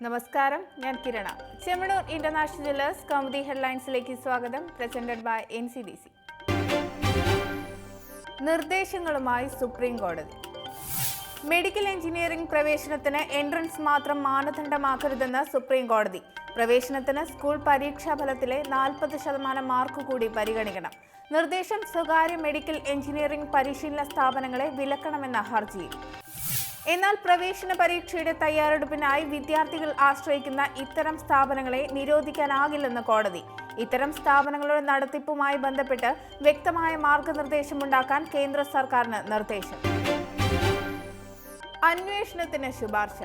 നമസ്കാരം, ഞാൻ Kirana. Chemmanur international jewellers Kaumudi ഹെഡ്ലൈൻസിലേക്ക് സ്വാഗതം. Presented by NCDC. നിർദ്ദേശങ്ങളുമായി സുപ്രീം കോടതി. മെഡിക്കൽ എഞ്ചിനീയറിംഗ് പ്രവേശനത്തിന് എൻട്രൻസ് മാത്രം മാനദണ്ഡമാക്കരുതെന്ന് സുപ്രീം കോടതി. പ്രവേശനത്തിന് സ്കൂൾ പരീക്ഷാഫലത്തിലെ 40% മാർക്ക് കൂടി പരിഗണിക്കണം. നിർദ്ദേശം സ്വകാര്യ മെഡിക്കൽ എഞ്ചിനീയറിംഗ് പരിശീലന സ്ഥാപനങ്ങളെ വിലക്കണമെന്ന ഹർജിയിൽ. എന്നാൽ പ്രവേശന പരീക്ഷയുടെ തയ്യാറെടുപ്പിനായി വിദ്യാർത്ഥികൾ ആശ്രയിക്കുന്ന ഇത്തരം സ്ഥാപനങ്ങളെ നിരോധിക്കാനാകില്ലെന്ന് കോടതി. ഇത്തരം സ്ഥാപനങ്ങളുടെ നടത്തിപ്പുമായി ബന്ധപ്പെട്ട് വ്യക്തമായ മാർഗനിർദ്ദേശമുണ്ടാക്കാൻ കേന്ദ്ര സർക്കാരിന് നിർദ്ദേശം. അന്വേഷണത്തിന് ശുപാർശ.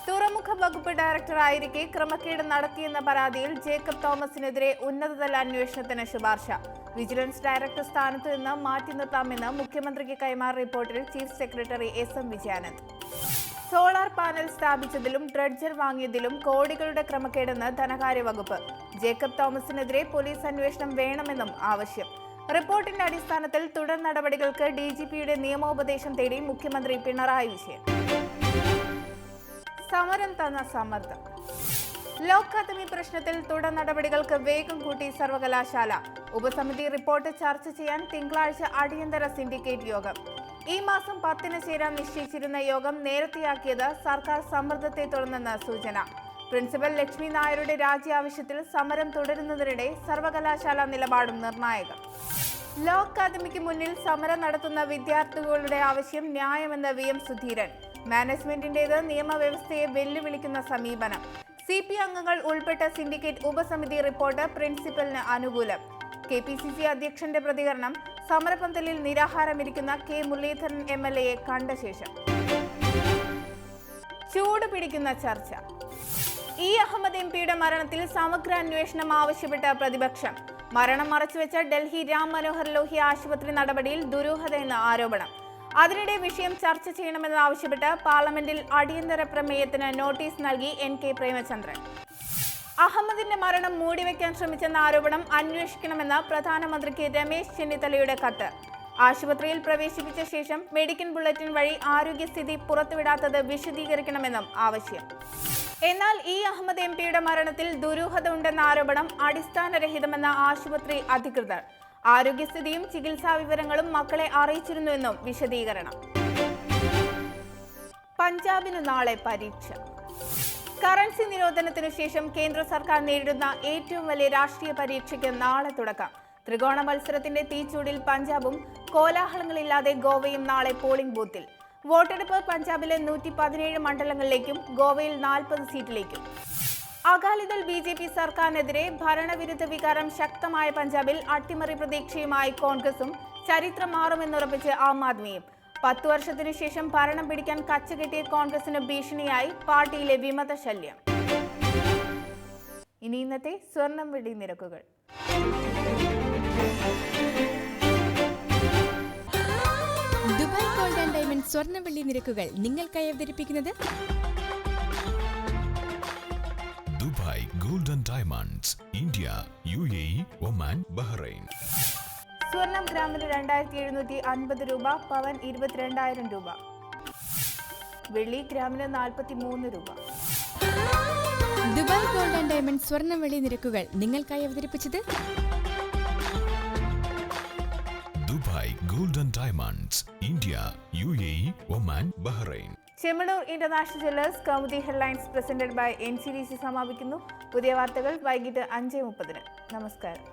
തുറമുഖ വകുപ്പ് ഡയറക്ടറായിരിക്കെ ക്രമക്കേട് നടത്തിയെന്ന പരാതിയിൽ ജേക്കബ് തോമസിനെതിരെ ഉന്നതതല അന്വേഷണത്തിന് ശുപാർശ. വിജിലൻസ് ഡയറക്ടർ സ്ഥാനത്ത് നിന്ന് മാറ്റി നിർത്താമെന്ന് മുഖ്യമന്ത്രിക്ക് കൈമാറിയ റിപ്പോർട്ടിൽ chief secretary SM Vijayanand. Solar panel സ്ഥാപിച്ചതിലും ഡ്രഡ്ജർ വാങ്ങിയതിലും കോടികളുടെ ക്രമക്കേടെന്ന് ധനകാര്യ വകുപ്പ്. ജേക്കബ് തോമസിനെതിരെ പോലീസ് അന്വേഷണം വേണമെന്നും ആവശ്യം. റിപ്പോർട്ടിന്റെ അടിസ്ഥാനത്തിൽ തുടർ നടപടികൾക്ക് DGPയുടെ നിയമോപദേശം തേടി മുഖ്യമന്ത്രി പിണറായി വിജയൻ. സമരം തന്ന സമ്മർദ്ദം. ലോ അക്കാദമി പ്രശ്നത്തിൽ തുടർ നടപടികൾക്ക് വേഗം കൂട്ടി സർവകലാശാല. ഉപസമിതി റിപ്പോർട്ട് ചർച്ച ചെയ്യാൻ തിങ്കളാഴ്ച അടിയന്തര സിൻഡിക്കേറ്റ് യോഗം. ഈ മാസം 10-ന് ചേരാൻ നിശ്ചയിച്ചിരുന്ന യോഗം നേരത്തെയാക്കിയത് സർക്കാർ സമ്മർദ്ദത്തെ തുടർന്നെന്ന് സൂചന. പ്രിൻസിപ്പൽ ലക്ഷ്മി നായരുടെ രാജി ആവശ്യത്തിൽ സമരം തുടരുന്നതിനിടെ സർവകലാശാല നിലപാടും നിർണായകം. ലോ അക്കാദമിക്ക് മുന്നിൽ സമരം നടത്തുന്ന വിദ്യാർത്ഥികളുടെ ആവശ്യം ന്യായമെന്ന് VM സുധീരൻ. മാനേജ്മെന്റിന്റേത് നിയമവ്യവസ്ഥയെ വെല്ലുവിളിക്കുന്ന സമീപനം. CP അംഗങ്ങൾ ഉൾപ്പെട്ട സിൻഡിക്കേറ്റ് ഉപസമിതി റിപ്പോർട്ട് പ്രിൻസിപ്പലിന് അനുകൂലം. KPCC അധ്യക്ഷന്റെ പ്രതികരണം. സമരപന്തലിൽ നിരാഹാരമിരിക്കുന്ന K മുരളീധരൻ MLA കണ്ട ശേഷം. ചൂട് പിടിക്കുന്ന ചർച്ച. E അഹമ്മദ് MPയുടെ മരണത്തിൽ സമഗ്ര അന്വേഷണം ആവശ്യപ്പെട്ട പ്രതിപക്ഷം. മരണം മറച്ചുവെച്ച ഡൽഹി രാം മനോഹർ ലോഹ്യ ആശുപത്രി നടപടിയിൽ ദുരൂഹതയെന്ന ആരോപണം. അതിനിടെ വിഷയം ചർച്ച ചെയ്യണമെന്നാവശ്യപ്പെട്ട് പാർലമെന്റിൽ അടിയന്തര പ്രമേയത്തിന് നോട്ടീസ് നൽകി NK പ്രേമചന്ദ്രൻ. അഹമ്മദിന്റെ മരണം മൂടിവെക്കാൻ ശ്രമിച്ചെന്ന ആരോപണം അന്വേഷിക്കണമെന്ന് പ്രധാനമന്ത്രിക്ക് രമേശ് ചെന്നിത്തലയുടെ കത്ത്. ആശുപത്രിയിൽ പ്രവേശിപ്പിച്ച ശേഷം മെഡിക്കൽ ബുള്ളറ്റിൻ വഴി ആരോഗ്യസ്ഥിതി പുറത്തുവിടാത്തത് വിശദീകരിക്കണമെന്നും ആവശ്യം. എന്നാൽ E അഹമ്മദ് MPയുടെ മരണത്തിൽ ദുരൂഹത ഉണ്ടെന്ന ആരോപണം അടിസ്ഥാനരഹിതമെന്ന ആശുപത്രി അധികൃതർ. ആരോഗ്യസ്ഥിതിയും ചികിത്സാ വിവരങ്ങളും മക്കളെ അറിയിച്ചിരുന്നുവെന്നും വിശദീകരണം. പഞ്ചാബിന് നാളെ പരീക്ഷ. കറൻസി നിരോധനത്തിനു ശേഷം കേന്ദ്ര സർക്കാർ നേരിടുന്ന ഏറ്റവും വലിയ രാഷ്ട്രീയ പരീക്ഷയ്ക്ക് നാളെ തുടക്കം. ത്രികോണ മത്സരത്തിന്റെ തീച്ചൂടിൽ പഞ്ചാബും കോലാഹലങ്ങളില്ലാതെ ഗോവയും നാളെ പോളിംഗ് ബൂത്തിൽ. വോട്ടെടുപ്പ് പഞ്ചാബിലെ 117 മണ്ഡലങ്ങളിലേക്കും ഗോവയിൽ 40 സീറ്റിലേക്കും. അകാലിദൾ BJP സർക്കാരിനെതിരെ ഭരണവിരുദ്ധ വികാരം ശക്തമായ പഞ്ചാബിൽ അട്ടിമറി പ്രതീക്ഷയുമായി കോൺഗ്രസും ചരിത്രം മാറുമെന്നുറപ്പിച്ച് ആം ആദ്മിയും. 10 വർഷത്തിനു ശേഷം ഭരണം പിടിക്കാൻ കച്ചകെട്ടിയ കോൺഗ്രസിന് ഭീഷണിയായി പാർട്ടിയിലെ വിമത ശല്യം. ഇനി ഇന്നത്തെ സ്വർണം വെള്ളി നിരക്കുകൾ. ദുബായ് ഗോൾഡ് ആൻഡ് ഡയമണ്ട് സ്വർണ്ണ വെള്ളി നിരക്കുകൾ നിങ്ങൾക്കായി അവതരിപ്പിക്കുന്നത് Dubai gold and diamonds, India, UAE, Oman, Bahrain. സ്വർണം ഗ്രാമിന് 2750 രൂപ, പവൻ 22,000 രൂപ. വെള്ളി ഗ്രാമിന് 43 രൂപ. ദുബായ് ഗോൾഡ് ആൻഡ് ഡയമണ്ട് സ്വർണ്ണ വെള്ളി നിരക്കുകൾ നിങ്ങൾക്കായി അവതരിപ്പിച്ചത് Dubai gold and diamonds, India, UAE, Oman, Bahrain. Chemmanur international jewellers Kaumudi headlines presented by NCDC സമാപിക്കുന്നു. പുതിയ വാർത്തകൾ വൈകിട്ട് 5:30. നമസ്കാരം.